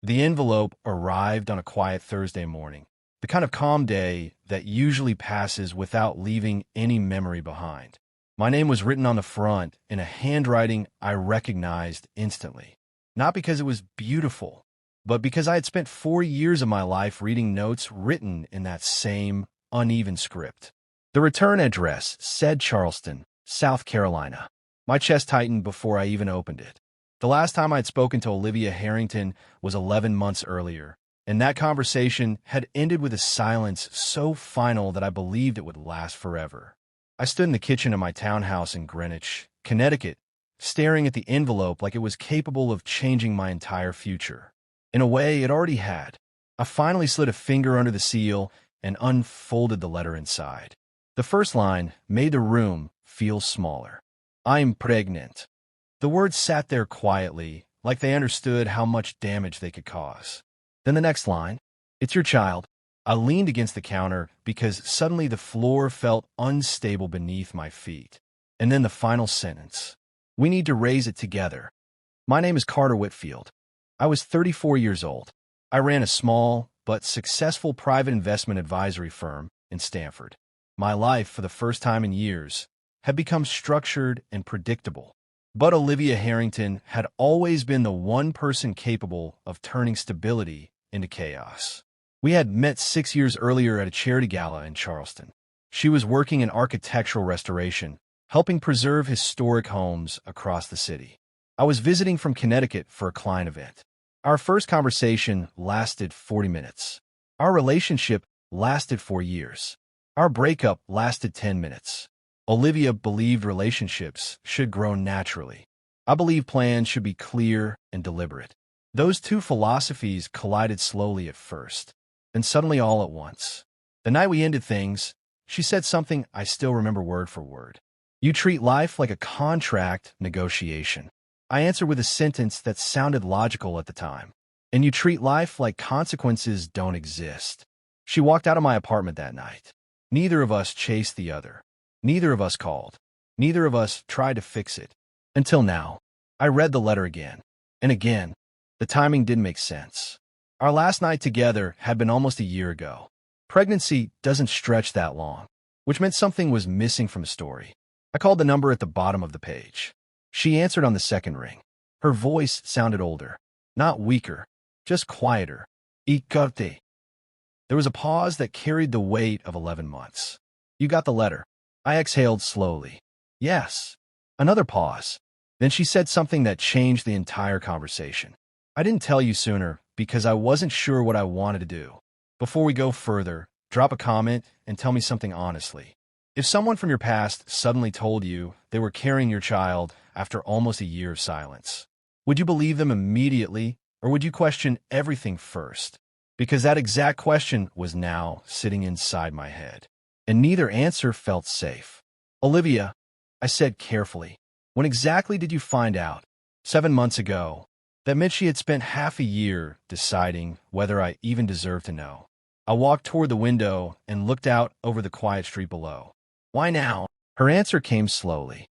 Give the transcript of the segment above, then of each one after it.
The envelope arrived on a quiet Thursday morning, the kind of calm day that usually passes without leaving any memory behind. My name was written on the front in a handwriting I recognized instantly. Not because it was beautiful, but because I had spent 4 years of my life reading notes written in that same uneven script. The return address said Charleston, South Carolina. My chest tightened before I even opened it. The last time I'd spoken to Olivia Harrington was 11 months earlier, and that conversation had ended with a silence so final that I believed it would last forever. I stood in the kitchen of my townhouse in Greenwich, Connecticut, staring at the envelope like it was capable of changing my entire future. In a way, it already had. I finally slid a finger under the seal and unfolded the letter inside. The first line made the room feel smaller. I'm pregnant. The words sat there quietly, like they understood how much damage they could cause. Then the next line, it's your child. I leaned against the counter because suddenly the floor felt unstable beneath my feet. And then the final sentence, we need to raise it together. My name is Carter Whitfield. I was 34 years old. I ran a small but successful private investment advisory firm in Stanford. My life, for the first time in years, had become structured and predictable. But Olivia Harrington had always been the one person capable of turning stability into chaos. We had met 6 years earlier at a charity gala in Charleston. She was working in architectural restoration, helping preserve historic homes across the city. I was visiting from Connecticut for a client event. Our first conversation lasted 40 minutes. Our relationship lasted 4 years. Our breakup lasted 10 minutes. Olivia believed relationships should grow naturally. I believe plans should be clear and deliberate. Those two philosophies collided slowly at first, then suddenly all at once. The night we ended things, she said something I still remember word for word. You treat life like a contract negotiation. I answered with a sentence that sounded logical at the time. And you treat life like consequences don't exist. She walked out of my apartment that night. Neither of us chased the other. Neither of us called. Neither of us tried to fix it. Until now. I read the letter again. And again. The timing didn't make sense. Our last night together had been almost a year ago. Pregnancy doesn't stretch that long, which meant something was missing from the story. I called the number at the bottom of the page. She answered on the second ring. Her voice sounded older. Not weaker. Just quieter. Qley. There was a pause that carried the weight of 11 months. You got the letter. I exhaled slowly. Yes. Another pause. Then she said something that changed the entire conversation. I didn't tell you sooner because I wasn't sure what I wanted to do. Before we go further, drop a comment and tell me something honestly. If someone from your past suddenly told you they were carrying your child after almost a year of silence, would you believe them immediately or would you question everything first? Because that exact question was now sitting inside my head. And neither answer felt safe. Olivia, I said carefully, when exactly did you find out? 7 months ago. That meant she had spent half a year deciding whether I even deserved to know. I walked toward the window and looked out over the quiet street below. Why now? Her answer came slowly.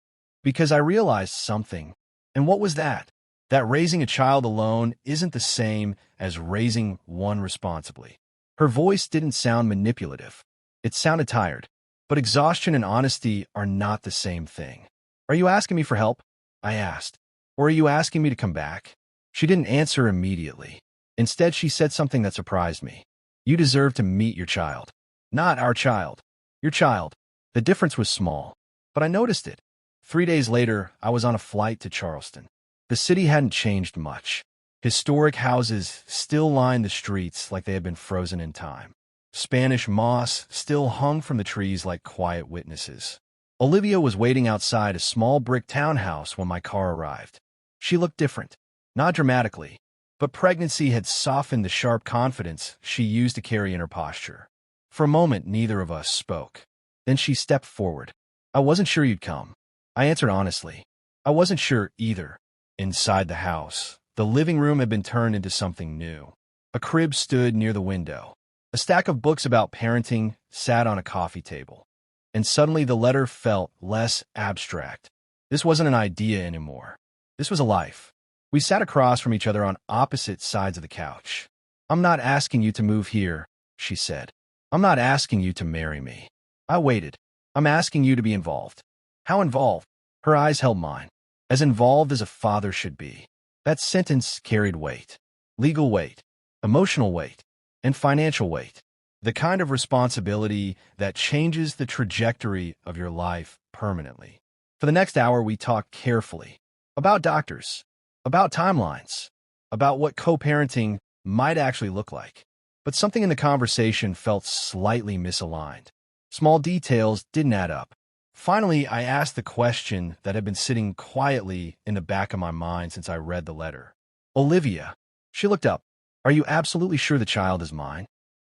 Because I realized something. And what was that? That raising a child alone isn't the same as raising one responsibly. Her voice didn't sound manipulative. It sounded tired. But exhaustion and honesty are not the same thing. Are you asking me for help? I asked. Or are you asking me to come back? She didn't answer immediately. Instead, she said something that surprised me. You deserve to meet your child. Not our child. Your child. The difference was small. But I noticed it. 3 days later, I was on a flight to Charleston. The city hadn't changed much. Historic houses still lined the streets like they had been frozen in time. Spanish moss still hung from the trees like quiet witnesses. Olivia was waiting outside a small brick townhouse when my car arrived. She looked different. Not dramatically, but pregnancy had softened the sharp confidence she used to carry in her posture. For a moment, neither of us spoke. Then she stepped forward. I wasn't sure you'd come. I answered honestly. I wasn't sure either. Inside the house, the living room had been turned into something new. A crib stood near the window. A stack of books about parenting sat on a coffee table. And suddenly the letter felt less abstract. This wasn't an idea anymore. This was a life. We sat across from each other on opposite sides of the couch. "I'm not asking you to move here," she said. "I'm not asking you to marry me." I waited. "I'm asking you to be involved." "How involved?" Her eyes held mine. "As involved as a father should be." That sentence carried weight. Legal weight, emotional weight, and financial weight. The kind of responsibility that changes the trajectory of your life permanently. For the next hour, we talked carefully about doctors, about timelines, about what co-parenting might actually look like. But something in the conversation felt slightly misaligned. Small details didn't add up. Finally, I asked the question that had been sitting quietly in the back of my mind since I read the letter. "Olivia." She looked up. "Are you absolutely sure the child is mine?"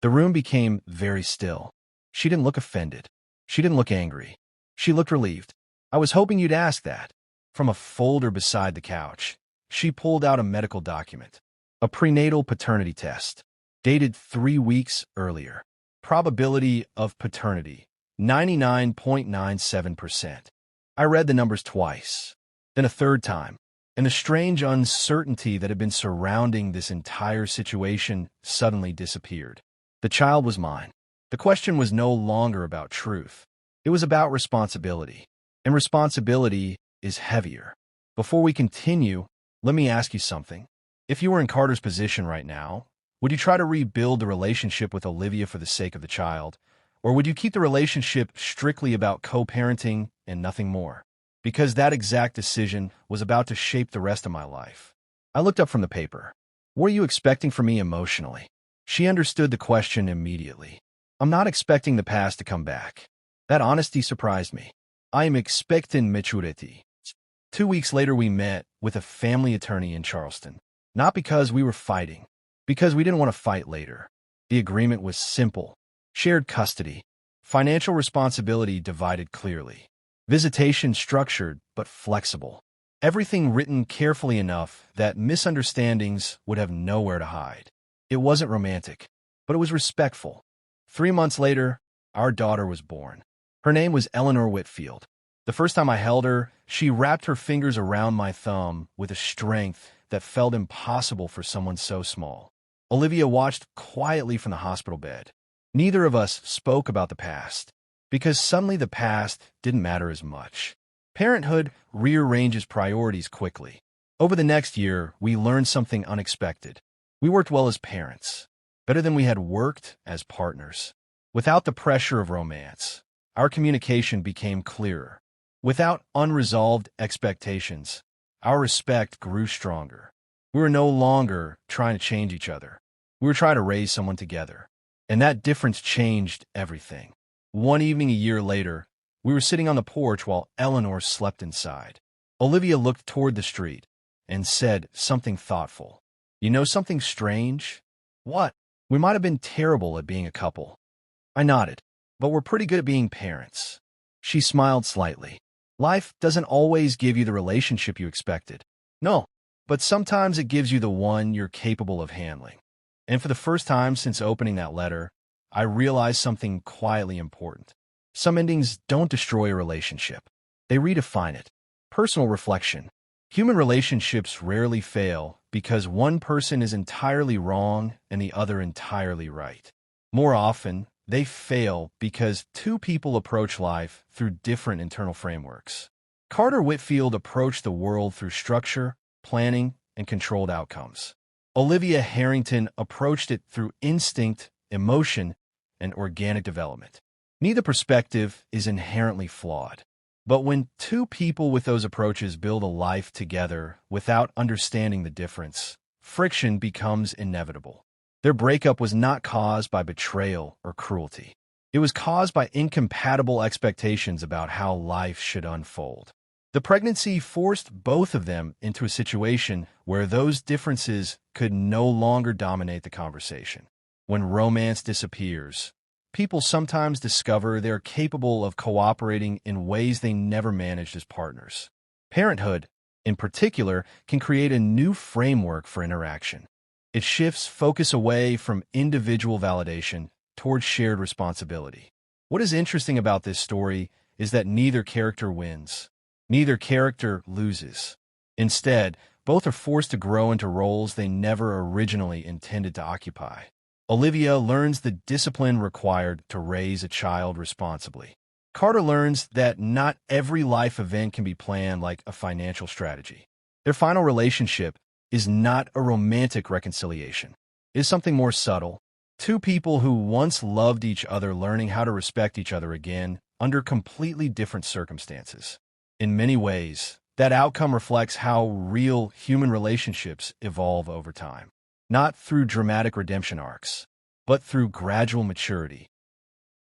The room became very still. She didn't look offended. She didn't look angry. She looked relieved. "I was hoping you'd ask that." From a folder beside the couch, she pulled out a medical document. A prenatal paternity test, dated 3 weeks earlier. Probability of paternity, 99.97%. I read the numbers twice, then a third time, and the strange uncertainty that had been surrounding this entire situation suddenly disappeared. The child was mine. The question was no longer about truth. It was about responsibility, and responsibility is heavier. Before we continue, let me ask you something. If you were in Carter's position right now, would you try to rebuild the relationship with Olivia for the sake of the child, or would you keep the relationship strictly about co-parenting and nothing more? Because that exact decision was about to shape the rest of my life. I looked up from the paper. "What are you expecting from me emotionally?" She understood the question immediately. "I'm not expecting the past to come back." That honesty surprised me. "I am expecting maturity." 2 weeks later, we met with a family attorney in Charleston. Not because we were fighting, because we didn't want to fight later. The agreement was simple. Shared custody. Financial responsibility divided clearly. Visitation structured but flexible. Everything written carefully enough that misunderstandings would have nowhere to hide. It wasn't romantic, but it was respectful. 3 months later, our daughter was born. Her name was Eleanor Whitfield. The first time I held her, she wrapped her fingers around my thumb with a strength that felt impossible for someone so small. Olivia watched quietly from the hospital bed. Neither of us spoke about the past, because suddenly the past didn't matter as much. Parenthood rearranges priorities quickly. Over the next year, we learned something unexpected. We worked well as parents, better than we had worked as partners. Without the pressure of romance, our communication became clearer. Without unresolved expectations, our respect grew stronger. We were no longer trying to change each other. We were trying to raise someone together. And that difference changed everything. One evening a year later, we were sitting on the porch while Eleanor slept inside. Olivia looked toward the street and said something thoughtful. "You know something strange?" "What?" "We might have been terrible at being a couple." I nodded. "But we're pretty good at being parents." She smiled slightly. "Life doesn't always give you the relationship you expected." "No, but sometimes it gives you the one you're capable of handling." And for the first time since opening that letter, I realized something quietly important. Some endings don't destroy a relationship. They redefine it. Personal reflection. Human relationships rarely fail because one person is entirely wrong and the other entirely right. More often, they fail because two people approach life through different internal frameworks. Carter Whitfield approached the world through structure, planning, and controlled outcomes. Olivia Harrington approached it through instinct, emotion, and organic development. Neither perspective is inherently flawed. But when two people with those approaches build a life together without understanding the difference, friction becomes inevitable. Their breakup was not caused by betrayal or cruelty. It was caused by incompatible expectations about how life should unfold. The pregnancy forced both of them into a situation where those differences could no longer dominate the conversation. When romance disappears, people sometimes discover they're capable of cooperating in ways they never managed as partners. Parenthood, in particular, can create a new framework for interaction. It shifts focus away from individual validation towards shared responsibility. What is interesting about this story is that neither character wins. Neither character loses. Instead, Both are forced to grow into roles they never originally intended to occupy. Olivia learns the discipline required to raise a child responsibly. Carter learns that not every life event can be planned like a financial strategy. Their final relationship is not a romantic reconciliation. It is something more subtle. Two people who once loved each other learning how to respect each other again under completely different circumstances. In many ways, that outcome reflects how real human relationships evolve over time. Not through dramatic redemption arcs, but through gradual maturity.